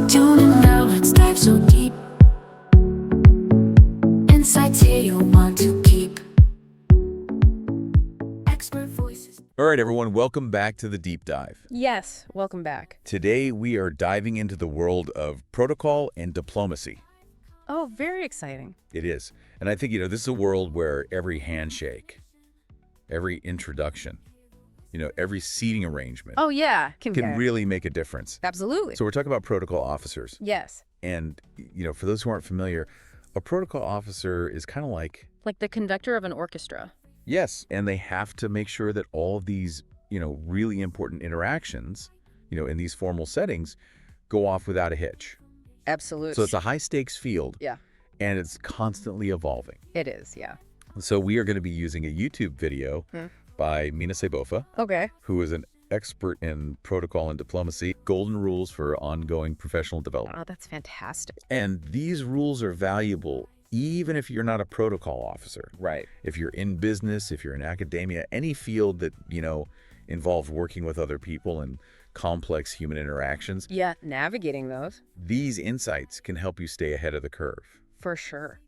Tuning now, let's dive so deep. Insights here you'll want to keep. Expert voices. All right, everyone, welcome back to the Deep Dive. Yes, welcome back. Today, we are diving into the world of protocol and diplomacy. Oh, very exciting. It is. And I think, this is a world where every handshake, every introduction, every seating arrangement Oh, yeah. can really make a difference. Absolutely. So we're talking about protocol officers. Yes. And, for those who aren't familiar, a protocol officer is kind of like... Like the conductor of an orchestra. Yes. And they have to make sure that all of these, really important interactions, in these formal settings go off without a hitch. Absolutely. So it's a high-stakes field. Yeah. And it's constantly evolving. It is, yeah. So we are going to be using a YouTube video by Seibofa, Okay. who is an expert in protocol and diplomacy, golden rules for ongoing professional development. Oh, that's fantastic. And these rules are valuable even if you're not a protocol officer. Right. If you're in business, if you're in academia, any field that, involves working with other people and complex human interactions. Yeah, navigating those. These insights can help you stay ahead of the curve. For sure.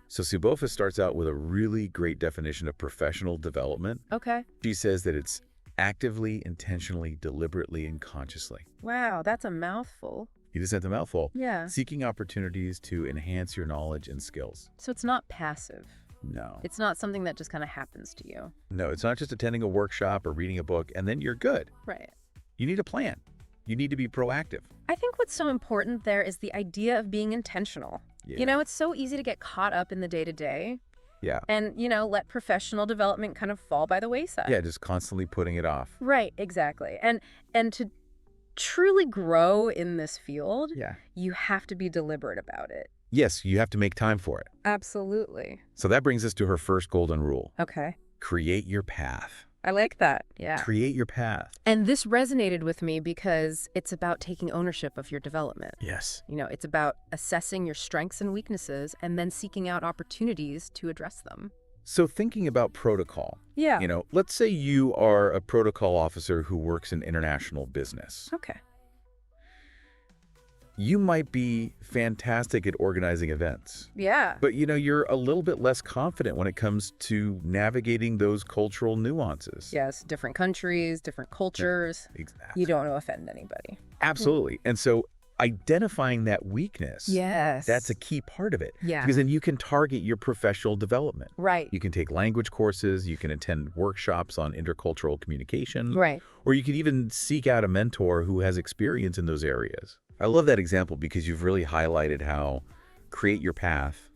So Seibofa starts out with a really great definition of professional development. Okay. She says that it's actively, intentionally, deliberately, and consciously. Wow, that's a mouthful. You just said the mouthful. Yeah. Seeking opportunities to enhance your knowledge and skills. So it's not passive. No. It's not something that just kind of happens to you. No, it's not just attending a workshop or reading a book and then you're good. Right. You need a plan. You need to be proactive. I think what's so important there is the idea of being intentional. Yeah. It's so easy to get caught up in the day-to-day Yeah. and, let professional development kind of fall by the wayside. Yeah, just constantly putting it off. Right, exactly. And to truly grow in this field, Yeah. you have to be deliberate about it. Yes, you have to make time for it. Absolutely. So that brings us to her first golden rule. Okay. Create your path. I like that. Yeah. Create your path. And this resonated with me because it's about taking ownership of your development. Yes. It's about assessing your strengths and weaknesses and then seeking out opportunities to address them. So thinking about protocol, Yeah. let's say you are a protocol officer who works in international business. Okay. You might be fantastic at organizing events, Yeah. but you're a little bit less confident when it comes to navigating those cultural nuances. Yes, different countries, different cultures. Exactly. You don't want to offend anybody. Absolutely. And so identifying that weakness, Yes. that's a key part of it. Yeah. Because then you can target your professional development. Right. You can take language courses, you can attend workshops on intercultural communication, Right. or you could even seek out a mentor who has experience in those areas. I love that example because you've really highlighted how create your path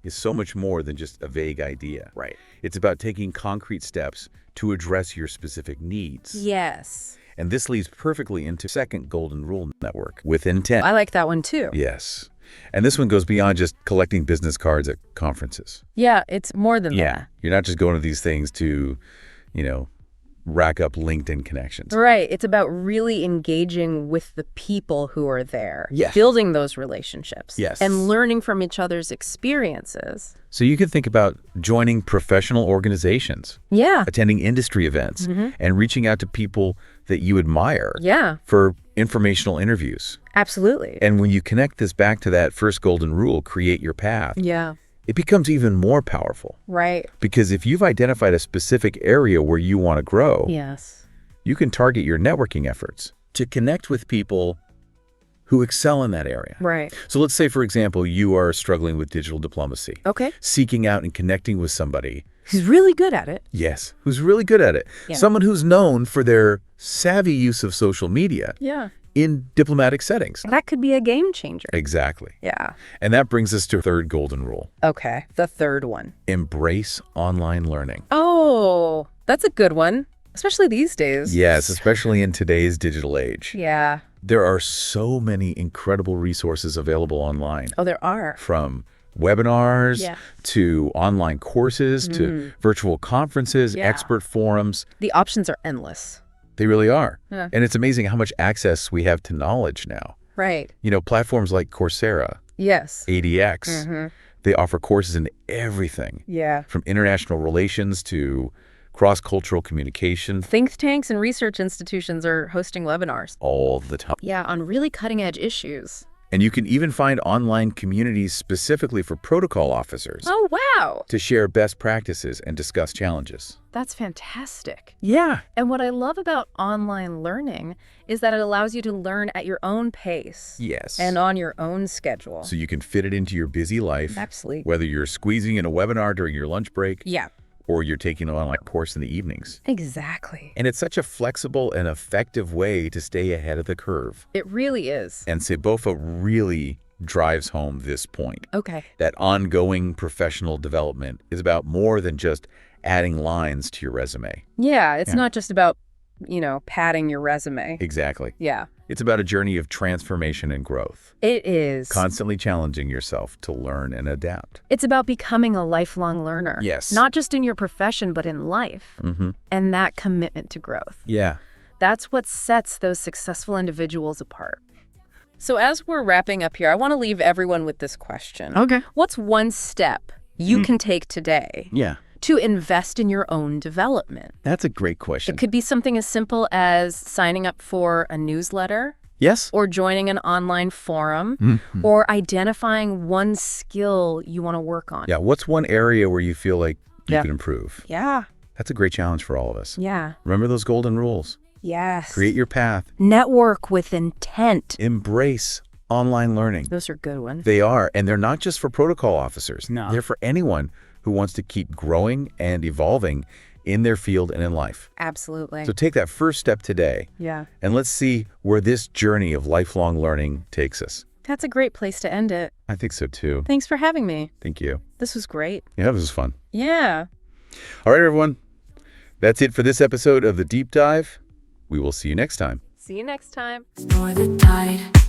is so much more than just a vague idea. Right. It's about taking concrete steps to address your specific needs. Yes. And this leads perfectly into second golden rule network with intent. I like that one too. Yes. And this one goes beyond just collecting business cards at conferences. Yeah, it's more than that. You're not just going to these things to, rack up LinkedIn connections. Right. It's about really engaging with the people who are there. Yes. Building those relationships. Yes. And learning from each other's experiences. So you could think about joining professional organizations, Yeah. attending industry events, and reaching out to people that you admire Yeah. for informational interviews. Absolutely. And when you connect this back to that first golden rule, create your path, Yeah. it becomes even more powerful. Right. Because if you've identified a specific area where you want to grow, Yes. you can target your networking efforts to connect with people who excel in that area. Right. So let's say, for example, you are struggling with digital diplomacy, Okay. seeking out and connecting with somebody, He's really good at it. yes, who's really good at it. Yeah. Someone who's known for their savvy use of social media Yeah. in diplomatic settings. That could be a game changer. Exactly. Yeah. And that brings us to third golden rule. Okay. The third one. Embrace online learning. Oh, that's a good one. Especially these days. Yes, especially in today's digital age. Yeah. There are so many incredible resources available online, Oh, there are. from webinars Yeah. to online courses to virtual conferences, Yeah. expert forums. The options are endless. They really are. Yeah. And it's amazing how much access we have to knowledge now. Right. Platforms like Coursera, Yes. ADX, They offer courses in everything, Yeah. from international relations to cross-cultural communication, Think tanks and research institutions are hosting webinars. all the time. Yeah, on really cutting-edge issues. And you can even find online communities specifically for protocol officers Oh, wow. to share best practices and discuss challenges. That's fantastic. Yeah. And what I love about online learning is that it allows you to learn at your own pace. Yes. And on your own schedule. So you can fit it into your busy life, Absolutely. whether you're squeezing in a webinar during your lunch break Yeah. or you're taking an online course in the evenings. Exactly. And it's such a flexible and effective way to stay ahead of the curve. It really is. And Seibofa really drives home this point. Okay. That ongoing professional development is about more than just adding lines to your resume. Yeah, it's Yeah. not just about, padding your resume. Exactly. Yeah. It's about a journey of transformation and growth, It is. constantly challenging yourself to learn and adapt. It's about becoming a lifelong learner. Yes. Not just in your profession, but in life. Mm-hmm. And that commitment to growth. Yeah. That's what sets those successful individuals apart. So as we're wrapping up here, I want to leave everyone with this question. Okay. What's one step you can take today Yeah. to invest in your own development? That's a great question. It could be something as simple as signing up for a newsletter, Yes. or joining an online forum, Mhm. or identifying one skill you want to work on. Yeah. What's one area where you feel like you Yeah. could improve? Yeah. That's a great challenge for all of us. Yeah. Remember those golden rules. Yes. Create your path. Network with intent. Embrace online learning. Those are good ones. They are, and they're not just for protocol officers. No. They're for anyone who wants to keep growing and evolving in their field and in life. Absolutely. So take that first step today, Yeah. and let's see where this journey of lifelong learning takes us. That's a great place to end it. I think so too. Thanks for having me. Thank you. This was great. Yeah, this was fun. Yeah. All right, everyone. That's it for this episode of The Deep Dive. We will see you next time. See you next time. For the tide.